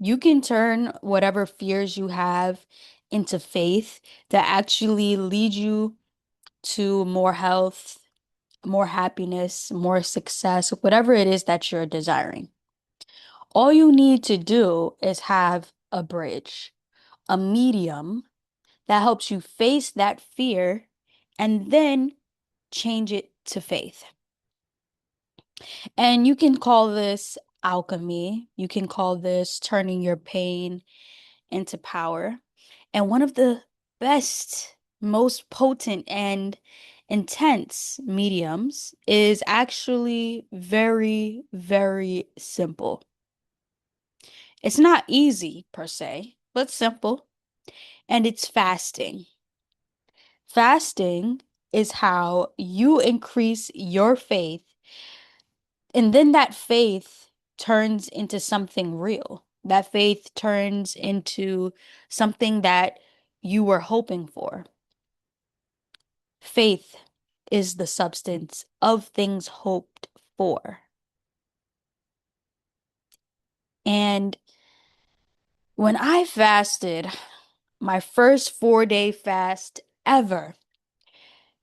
You can turn whatever fears you have into faith that actually lead you to more health, more happiness, more success, whatever it is that you're desiring. All you need to do is have a bridge, a medium that helps you face that fear and then change it to faith. And you can call this alchemy. You can call this turning your pain into power. And one of the best, most potent, and intense mediums is actually very, very simple. It's not easy per se, but simple. And it's fasting. Fasting is how you increase your faith, and then that faith turns into something real. That faith turns into something that you were hoping for. Faith is the substance of things hoped for. And when I fasted, my first 4-day fast ever,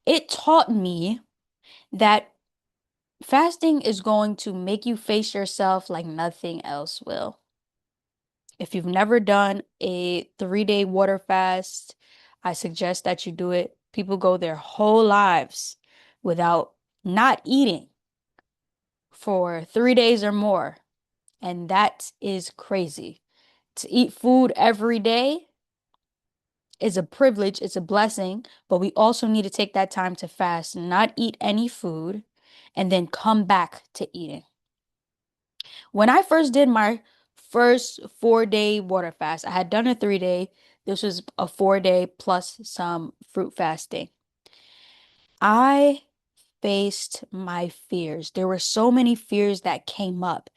it taught me that fasting is going to make you face yourself like nothing else will. If you've never done a 3-day water fast, I suggest that you do it. People go their whole lives without not eating for 3 days or more. And that is crazy. To eat food every day is a privilege, it's a blessing, but we also need to take that time to fast, not eat any food, and then come back to eating. When I first did my first 4-day water fast, I had done a 3-day. This was a 4-day plus some fruit fasting. I faced my fears. There were so many fears that came up,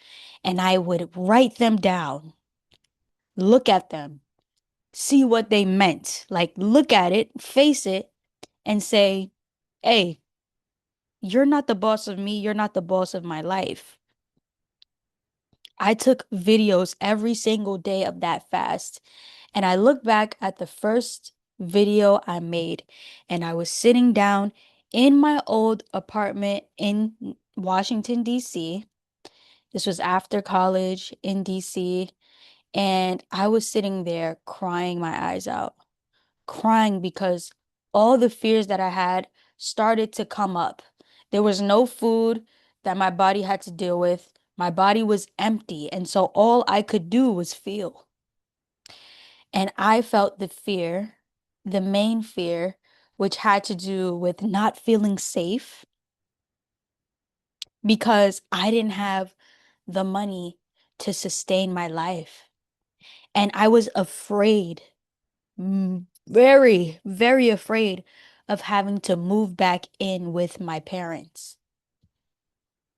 and I would write them down, look at them, see what they meant. Like, look at it, face it, and say, hey, you're not the boss of me. You're not the boss of my life. I took videos every single day of that fast. And I look back at the first video I made, and I was sitting down in my old apartment in Washington, D.C. This was after college in DC, and I was sitting there crying my eyes out, crying because all the fears that I had started to come up. There was no food that my body had to deal with. My body was empty, and so all I could do was feel. And I felt the fear, the main fear, which had to do with not feeling safe because I didn't have the money to sustain my life. And I was afraid, very, very afraid of having to move back in with my parents.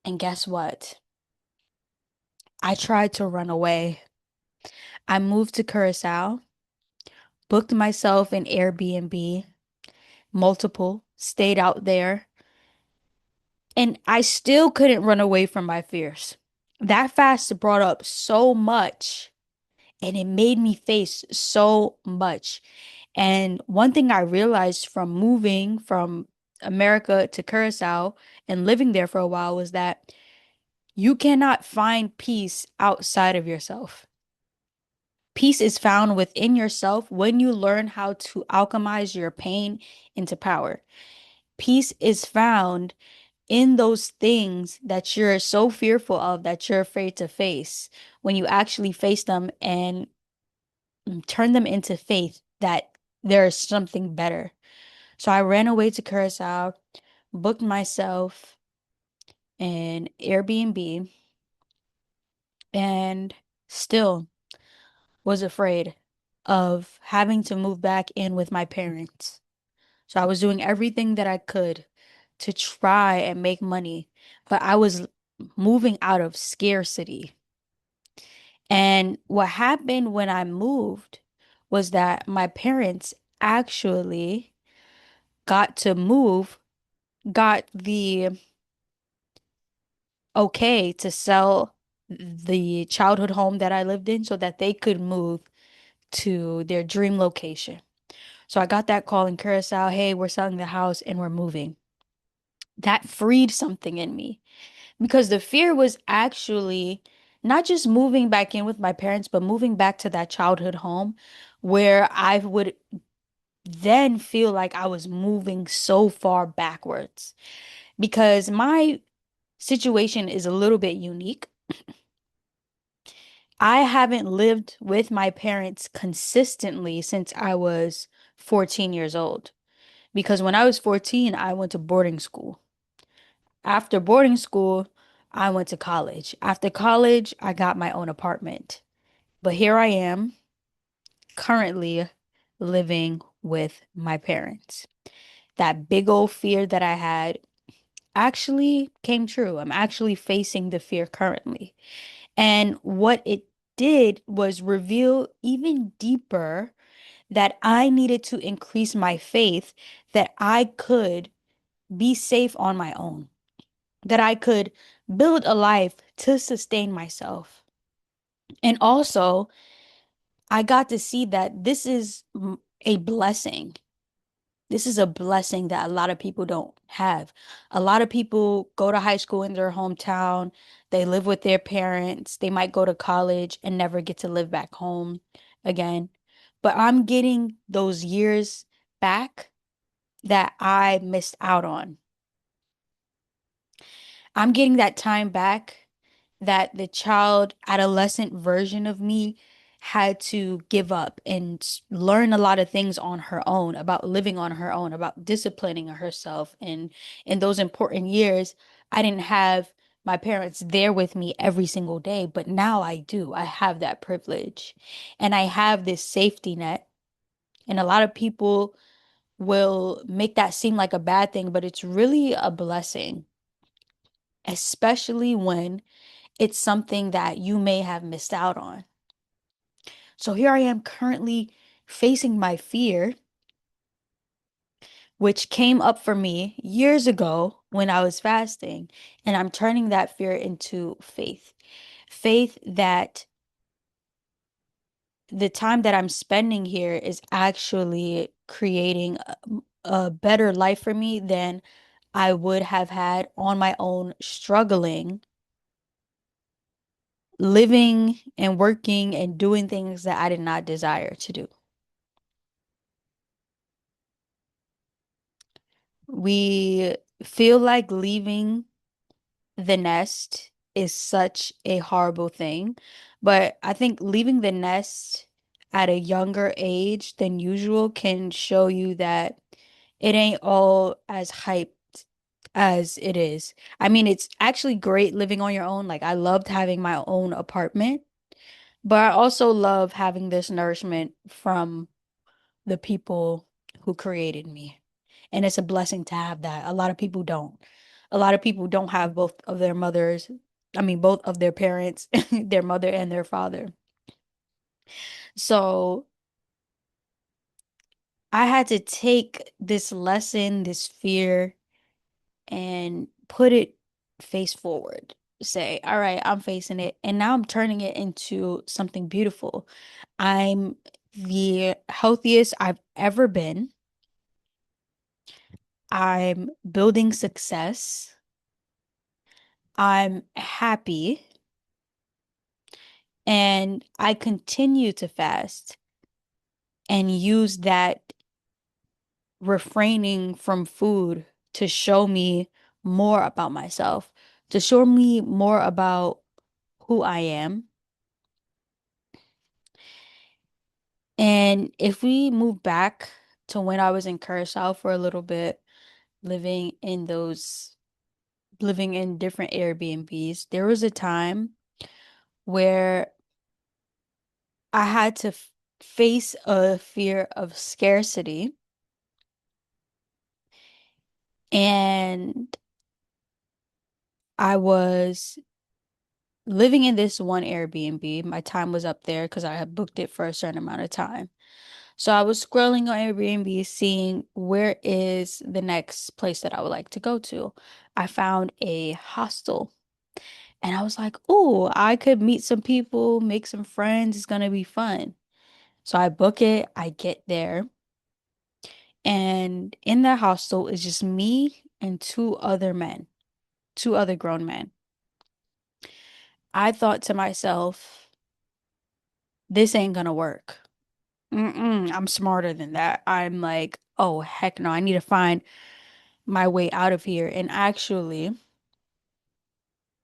And guess what? I tried to run away. I moved to Curaçao, booked myself an Airbnb, multiple, stayed out there, and I still couldn't run away from my fears. That fast brought up so much and it made me face so much. And one thing I realized from moving from America to Curacao and living there for a while was that you cannot find peace outside of yourself. Peace is found within yourself when you learn how to alchemize your pain into power. Peace is found in those things that you're so fearful of that you're afraid to face, when you actually face them and turn them into faith that there is something better. So I ran away to Curacao, booked myself an Airbnb, and still was afraid of having to move back in with my parents. So I was doing everything that I could to try and make money, but I was moving out of scarcity. And what happened when I moved was that my parents actually got to move, got the okay to sell. the childhood home that I lived in so that they could move to their dream location. So I got that call in Curaçao, hey, we're selling the house and we're moving. That freed something in me because the fear was actually not just moving back in with my parents, but moving back to that childhood home where I would then feel like I was moving so far backwards because my situation is a little bit unique. I haven't lived with my parents consistently since I was 14 years old. Because when I was 14, I went to boarding school. After boarding school, I went to college. After college, I got my own apartment. But here I am currently living with my parents. That big old fear that I had actually came true. I'm actually facing the fear currently. And what it did was reveal even deeper that I needed to increase my faith that I could be safe on my own, that I could build a life to sustain myself. And also, I got to see that this is a blessing. This is a blessing that a lot of people don't have. A lot of people go to high school in their hometown, they live with their parents, they might go to college and never get to live back home again. But I'm getting those years back that I missed out on. I'm getting that time back that the child adolescent version of me had to give up and learn a lot of things on her own about living on her own, about disciplining herself. And in those important years, I didn't have my parents there with me every single day, but now I do. I have that privilege and I have this safety net. And a lot of people will make that seem like a bad thing, but it's really a blessing, especially when it's something that you may have missed out on. So here I am currently facing my fear, which came up for me years ago when I was fasting, and I'm turning that fear into faith. Faith that the time that I'm spending here is actually creating a better life for me than I would have had on my own, struggling, living and working and doing things that I did not desire to do. We feel like leaving the nest is such a horrible thing, but I think leaving the nest at a younger age than usual can show you that it ain't all as hyped as it is. I mean, it's actually great living on your own. Like, I loved having my own apartment, but I also love having this nourishment from the people who created me. And it's a blessing to have that. A lot of people don't. A lot of people don't have both of their mothers, I mean, both of their parents, their mother and their father. So I had to take this lesson, this fear, and put it face forward. Say, all right, I'm facing it. And now I'm turning it into something beautiful. I'm the healthiest I've ever been. I'm building success. I'm happy. And I continue to fast and use that refraining from food to show me more about myself, to show me more about who I am. And if we move back to when I was in Curacao for a little bit, living in those, living in different Airbnbs, there was a time where I had to face a fear of scarcity. And I was living in this one Airbnb. My time was up there because I had booked it for a certain amount of time. So I was scrolling on Airbnb, seeing where is the next place that I would like to go to. I found a hostel And I was like, "Oh, I could meet some people, make some friends. It's gonna be fun." So I book it, I get there, and in that hostel is just me and two other men, two other grown men. I thought to myself, this ain't gonna work. I'm smarter than that. I'm like, oh, heck no, I need to find my way out of here. And actually,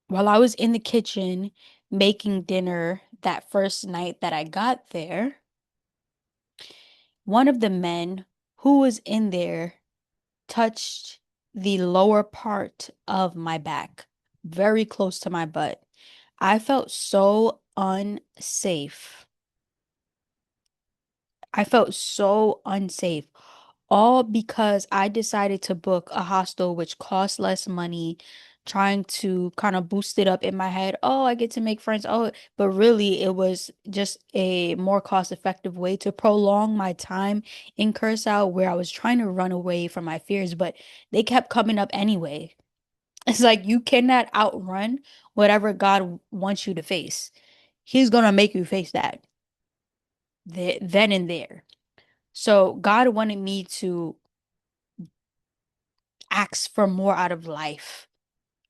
while I was in the kitchen making dinner that first night that I got there, one of the men who was in there touched the lower part of my back, very close to my butt. I felt so unsafe. I felt so unsafe, all because I decided to book a hostel which costs less money, trying to kind of boost it up in my head. Oh, I get to make friends. Oh, but really, it was just a more cost-effective way to prolong my time in Curaçao, where I was trying to run away from my fears, but they kept coming up anyway. It's like you cannot outrun whatever God wants you to face. He's gonna make you face that then and there. So God wanted me to ask for more out of life,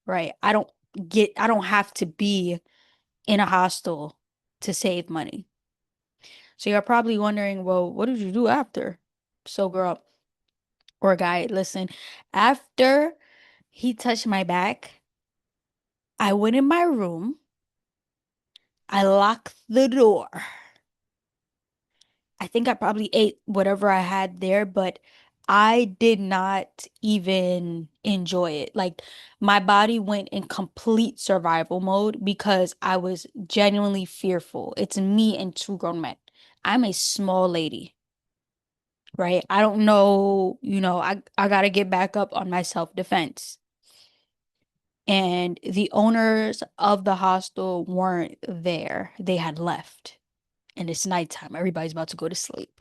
right? I don't have to be in a hostel to save money. So you're probably wondering, well, what did you do after? So girl or guy, listen, after he touched my back, I went in my room, I locked the door. I think I probably ate whatever I had there, but I did not even enjoy it. Like my body went in complete survival mode because I was genuinely fearful. It's me and two grown men. I'm a small lady, right? I don't know, I gotta get back up on my self-defense. And the owners of the hostel weren't there. They had left. And it's nighttime. Everybody's about to go to sleep.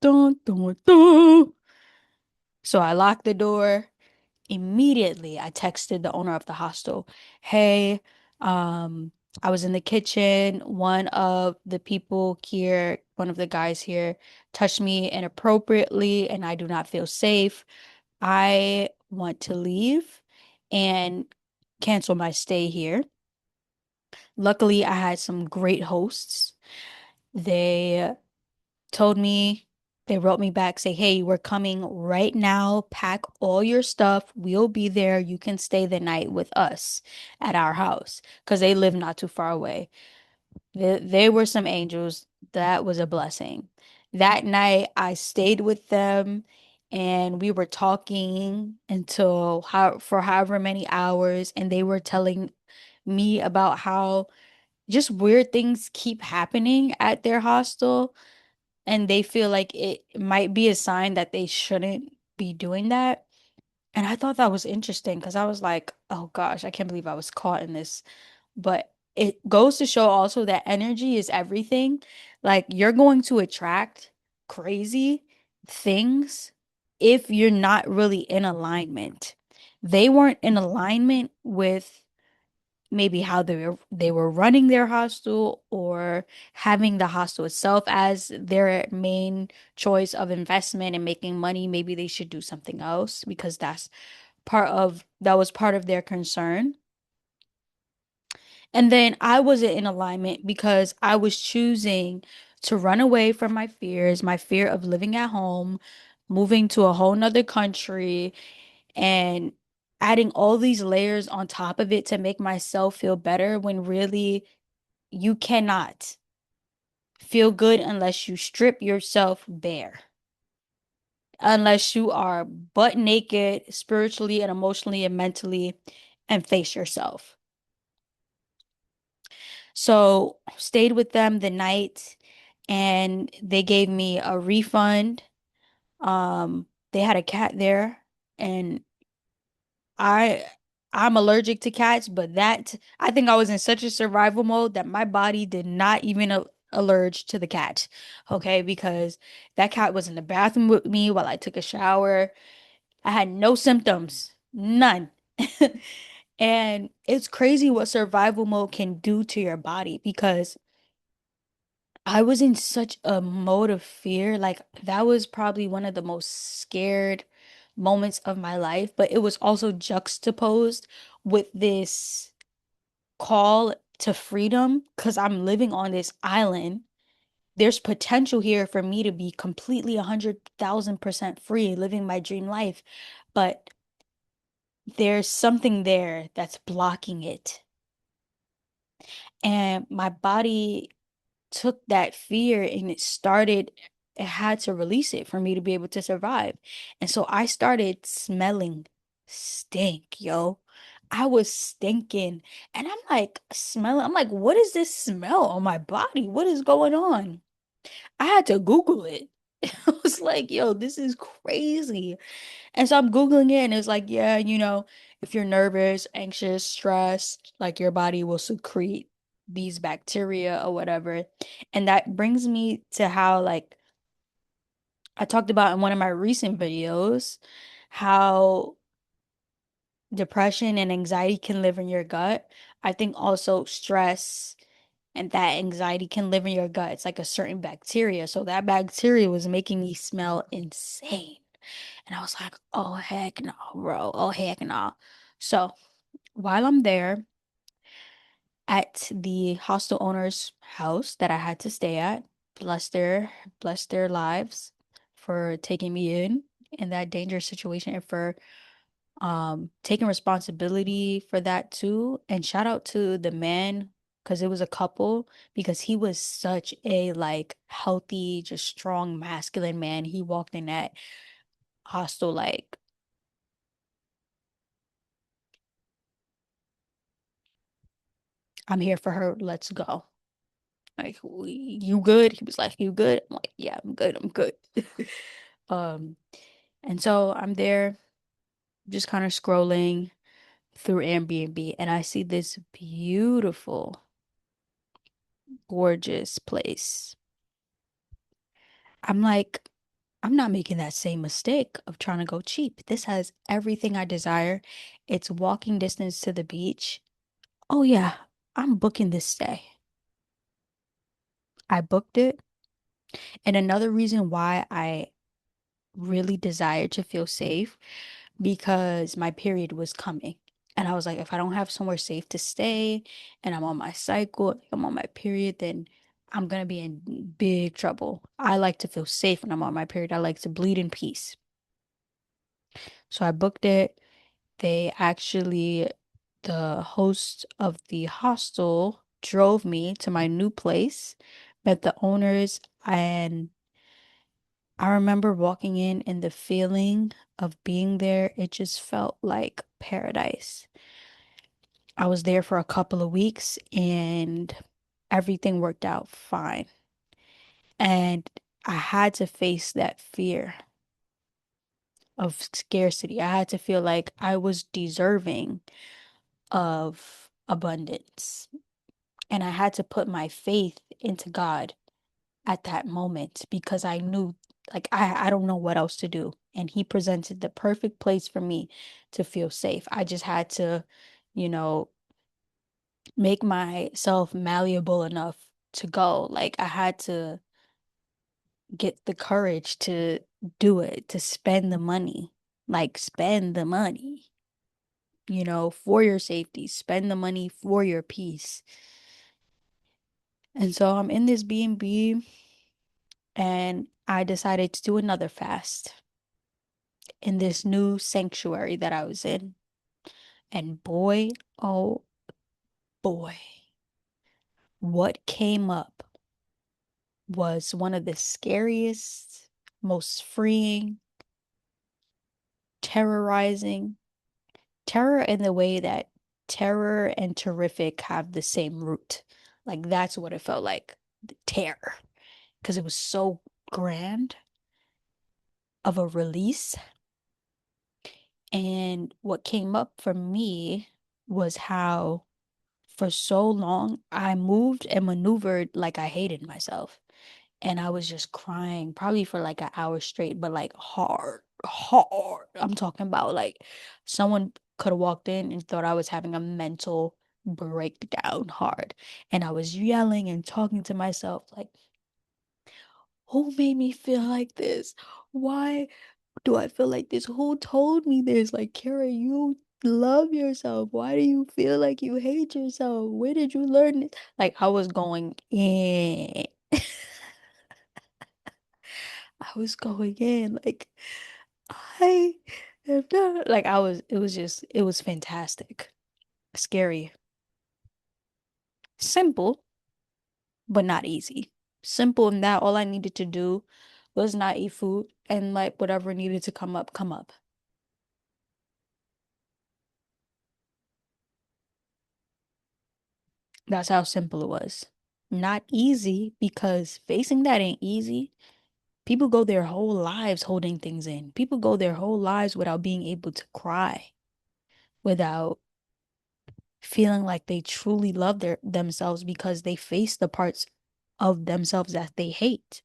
Dun, dun, dun. So I locked the door. Immediately, I texted the owner of the hostel, "Hey, I was in the kitchen. One of the people here, one of the guys here, touched me inappropriately, and I do not feel safe. I want to leave and cancel my stay here." Luckily, I had some great hosts. They told me, they wrote me back, say, "Hey, we're coming right now. Pack all your stuff. We'll be there. You can stay the night with us at our house," because they live not too far away. They were some angels. That was a blessing. That night, I stayed with them and we were talking until for however many hours, and they were telling me about how just weird things keep happening at their hostel and they feel like it might be a sign that they shouldn't be doing that. And I thought that was interesting because I was like, oh gosh, I can't believe I was caught in this. But it goes to show also that energy is everything. Like you're going to attract crazy things if you're not really in alignment. They weren't in alignment with maybe how they were running their hostel or having the hostel itself as their main choice of investment and making money. Maybe they should do something else because that was part of their concern. And then I wasn't in alignment because I was choosing to run away from my fears, my fear of living at home, moving to a whole nother country, and adding all these layers on top of it to make myself feel better when really you cannot feel good unless you strip yourself bare, unless you are butt naked spiritually and emotionally and mentally and face yourself. So, stayed with them the night and they gave me a refund. They had a cat there and I I'm allergic to cats, but that I think I was in such a survival mode that my body did not even allerge to the cat. Okay, because that cat was in the bathroom with me while I took a shower. I had no symptoms, none. And it's crazy what survival mode can do to your body because I was in such a mode of fear. Like, that was probably one of the most scared moments of my life, but it was also juxtaposed with this call to freedom because I'm living on this island. There's potential here for me to be completely 100,000% free, living my dream life, but there's something there that's blocking it. And my body took that fear and it had to release it for me to be able to survive. And so I started smelling stink, yo. I was stinking. And I'm like, smelling. I'm like, what is this smell on my body? What is going on? I had to Google it. I was like, yo, this is crazy. And so I'm Googling it and it's like, yeah, if you're nervous, anxious, stressed, like your body will secrete these bacteria or whatever. And that brings me to how, like, I talked about in one of my recent videos, how depression and anxiety can live in your gut. I think also stress and that anxiety can live in your gut. It's like a certain bacteria. So that bacteria was making me smell insane. And I was like, oh, heck no, bro. Oh, heck no. So while I'm there at the hostel owner's house that I had to stay at, bless their lives for taking me in that dangerous situation and for taking responsibility for that too. And shout out to the man because it was a couple because he was such a like healthy, just strong, masculine man. He walked in that hostel like, I'm here for her. Let's go. Like, you good? He was like, you good? I'm like, yeah, I'm good. I'm good. Um, and so I'm there just kind of scrolling through Airbnb and I see this beautiful, gorgeous place. I'm like, I'm not making that same mistake of trying to go cheap. This has everything I desire. It's walking distance to the beach. Oh yeah, I'm booking this stay. I booked it. And another reason why I really desired to feel safe because my period was coming. And I was like, if I don't have somewhere safe to stay and I'm on my cycle, I'm on my period, then I'm gonna be in big trouble. I like to feel safe when I'm on my period. I like to bleed in peace. So I booked it. They actually, the host of the hostel drove me to my new place, met the owners, and I remember walking in and the feeling of being there, it just felt like paradise. I was there for a couple of weeks and everything worked out fine. And I had to face that fear of scarcity. I had to feel like I was deserving of abundance. And I had to put my faith into God at that moment because I knew, like, I don't know what else to do. And He presented the perfect place for me to feel safe. I just had to, you know, make myself malleable enough to go. Like, I had to get the courage to do it, to spend the money. Like, spend the money, for your safety, spend the money for your peace. And so I'm in this B&B and I decided to do another fast in this new sanctuary that I was in. And boy, oh boy, what came up was one of the scariest, most freeing, terrorizing, terror in the way that terror and terrific have the same root. Like that's what it felt like, the terror, because it was so grand of a release. And what came up for me was how for so long I moved and maneuvered like I hated myself. And I was just crying probably for like an hour straight, but like hard, hard. I'm talking about like someone could have walked in and thought I was having a mental breakdown hard. And I was yelling and talking to myself like, who made me feel like this? Why do I feel like this? Who told me this? Like, Kara, you love yourself. Why do you feel like you hate yourself? Where did you learn it? Like, I was going in. I was going in. Like, I am not like it was fantastic. Scary. Simple, but not easy. Simple in that all I needed to do was not eat food and like whatever needed to come up, come up. That's how simple it was. Not easy because facing that ain't easy. People go their whole lives holding things in. People go their whole lives without being able to cry, without feeling like they truly love themselves because they face the parts of themselves that they hate.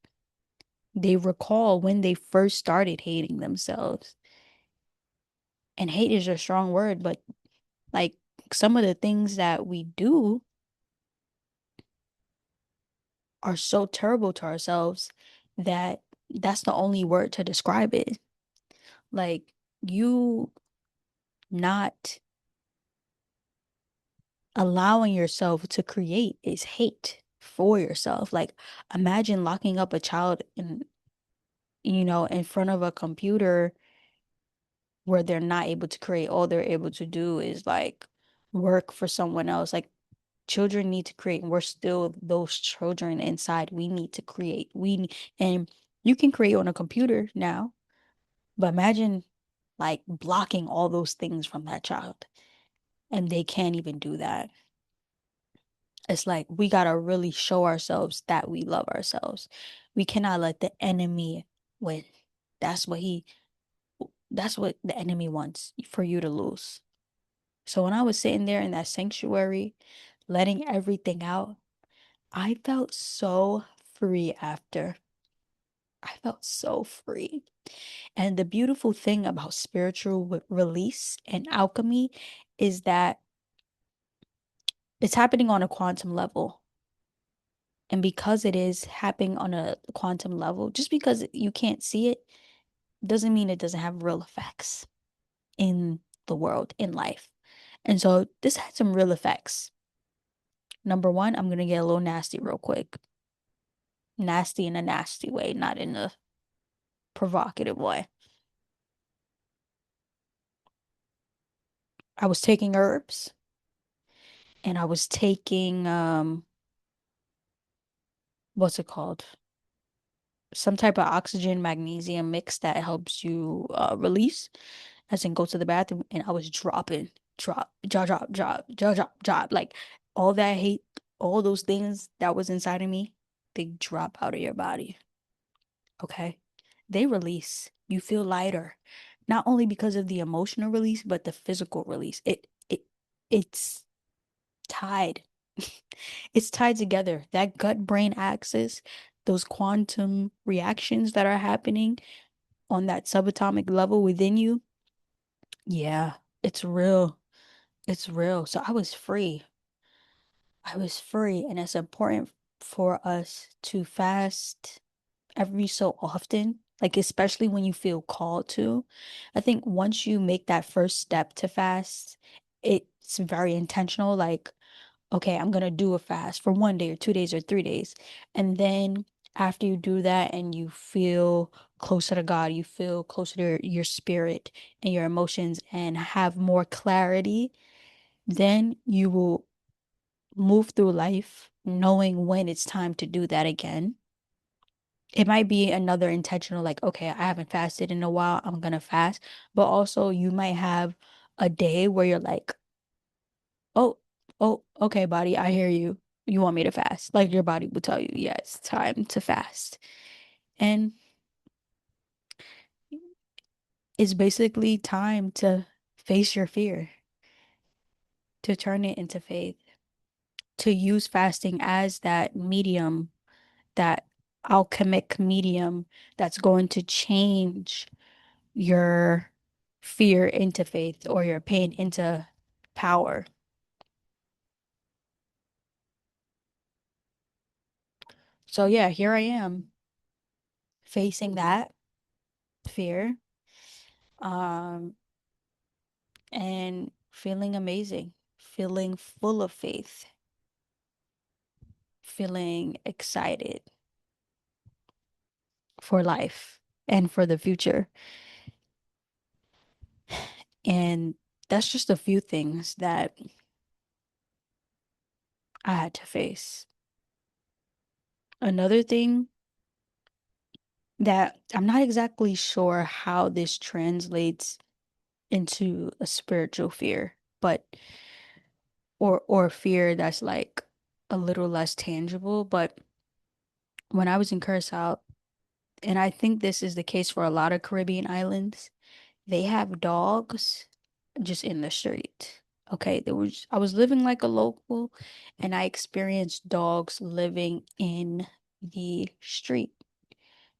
They recall when they first started hating themselves. And hate is a strong word, but like some of the things that we do are so terrible to ourselves that that's the only word to describe it. Like you not allowing yourself to create is hate for yourself. Like imagine locking up a child in front of a computer where they're not able to create. All they're able to do is like work for someone else. Like children need to create, and we're still those children inside. We need to create. And you can create on a computer now, but imagine like blocking all those things from that child, and they can't even do that. It's like we gotta really show ourselves that we love ourselves. We cannot let the enemy win. That's what he, that's what the enemy wants for you to lose. So when I was sitting there in that sanctuary, letting everything out, I felt so free after. I felt so free. And the beautiful thing about spiritual release and alchemy is that it's happening on a quantum level. And because it is happening on a quantum level, just because you can't see it doesn't mean it doesn't have real effects in the world, in life. And so this had some real effects. Number one, I'm going to get a little nasty real quick. Nasty in a nasty way, not in a provocative way. I was taking herbs and I was taking what's it called? Some type of oxygen magnesium mix that helps you release, as in go to the bathroom, and I was dropping, drop, like all that hate, all those things that was inside of me, they drop out of your body. Okay? They release. You feel lighter. Not only because of the emotional release, but the physical release. It's tied. It's tied together. That gut brain axis, those quantum reactions that are happening on that subatomic level within you. Yeah, it's real. It's real. So I was free. I was free. And it's important for us to fast every so often, like especially when you feel called to. I think once you make that first step to fast, it's very intentional. Like, okay, I'm gonna do a fast for 1 day or 2 days or 3 days. And then after you do that and you feel closer to God, you feel closer to your spirit and your emotions and have more clarity, then you will move through life knowing when it's time to do that again. It might be another intentional, like, okay, I haven't fasted in a while, I'm gonna fast. But also, you might have a day where you're like, oh, oh, okay, body, I hear you. You want me to fast. Like, your body will tell you, yeah, it's time to fast. And it's basically time to face your fear, to turn it into faith, to use fasting as that medium, that alchemic medium that's going to change your fear into faith or your pain into power. So yeah, here I am facing that fear, um, and feeling amazing, feeling full of faith, feeling excited for life and for the future. And that's just a few things that I had to face. Another thing that I'm not exactly sure how this translates into a spiritual fear, but or fear that's like a little less tangible. But when I was in Curaçao, and I think this is the case for a lot of Caribbean islands, they have dogs just in the street. Okay, I was living like a local and I experienced dogs living in the street.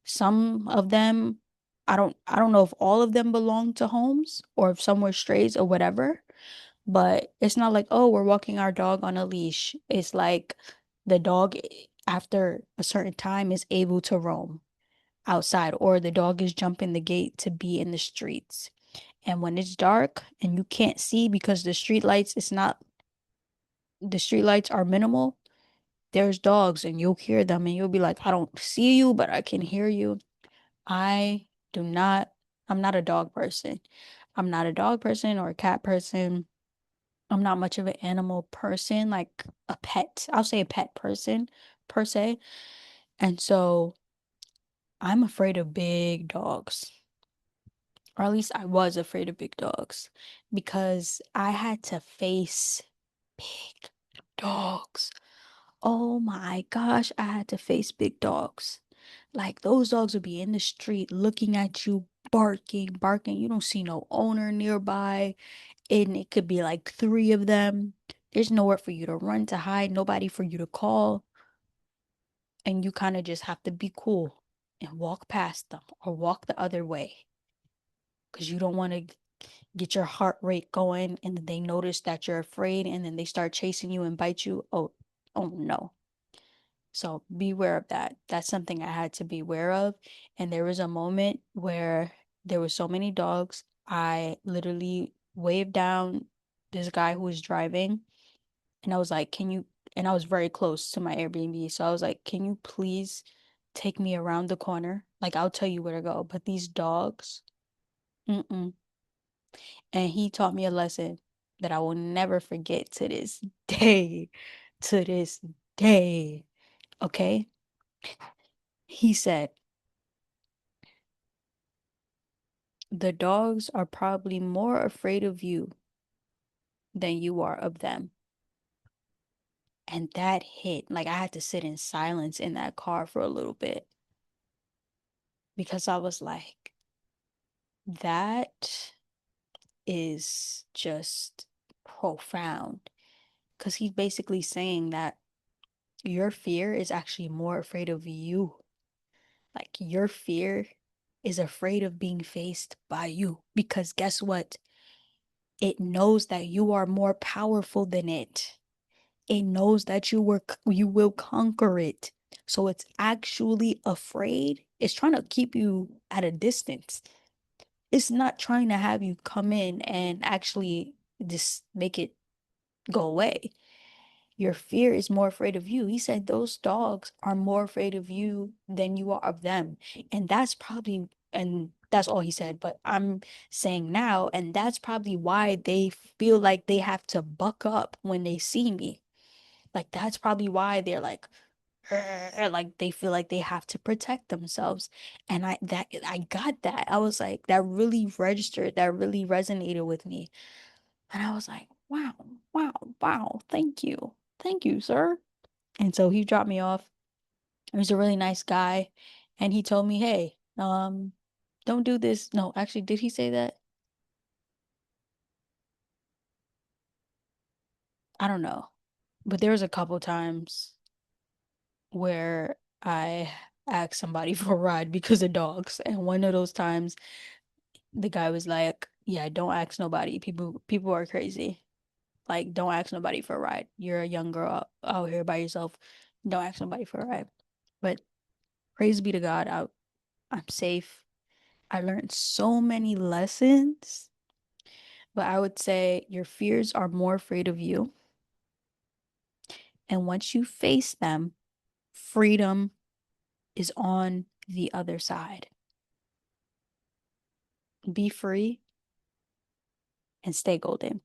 Some of them, I don't know if all of them belong to homes or if some were strays or whatever, but it's not like, oh, we're walking our dog on a leash. It's like the dog after a certain time is able to roam outside or the dog is jumping the gate to be in the streets. And when it's dark and you can't see because the street lights are minimal, there's dogs and you'll hear them and you'll be like, I don't see you, but I can hear you. I do not, I'm not a dog person. I'm not a dog person or a cat person. I'm not much of an animal person, like a pet. I'll say a pet person per se. And so I'm afraid of big dogs. Or at least I was afraid of big dogs because I had to face big dogs. Oh my gosh, I had to face big dogs. Like those dogs would be in the street looking at you, barking, barking. You don't see no owner nearby. And it could be like three of them. There's nowhere for you to run to hide, nobody for you to call. And you kind of just have to be cool and walk past them or walk the other way because you don't want to get your heart rate going and then they notice that you're afraid and then they start chasing you and bite you. Oh, oh no. So beware of that. That's something I had to be aware of. And there was a moment where there were so many dogs. I literally waved down this guy who was driving and I was like, can you, and I was very close to my Airbnb. So I was like, can you please take me around the corner? Like, I'll tell you where to go. But these dogs, mm-mm. And he taught me a lesson that I will never forget to this day. To this day. Okay? He said, the dogs are probably more afraid of you than you are of them. And that hit. Like, I had to sit in silence in that car for a little bit because I was like, that is just profound. Because he's basically saying that your fear is actually more afraid of you. Like your fear is afraid of being faced by you because guess what? It knows that you are more powerful than it. It knows that you will conquer it. So it's actually afraid. It's trying to keep you at a distance. It's not trying to have you come in and actually just make it go away. Your fear is more afraid of you. He said those dogs are more afraid of you than you are of them. And that's probably, and that's all he said, but I'm saying now, and that's probably why they feel like they have to buck up when they see me. Like that's probably why they're like, "Rrr," like they feel like they have to protect themselves. And I got that. I was like, that really registered, that really resonated with me. And I was like, wow, wow, wow, thank you. Thank you, sir. And so he dropped me off. He was a really nice guy. And he told me, hey, don't do this. No, actually, did he say that? I don't know. But there was a couple times where I asked somebody for a ride because of dogs. And one of those times, the guy was like, Yeah, don't ask nobody. People are crazy. Like, don't ask nobody for a ride. You're a young girl out here by yourself. Don't ask nobody for a ride. But praise be to God, I'm safe. I learned so many lessons, but I would say your fears are more afraid of you. And once you face them, freedom is on the other side. Be free and stay golden.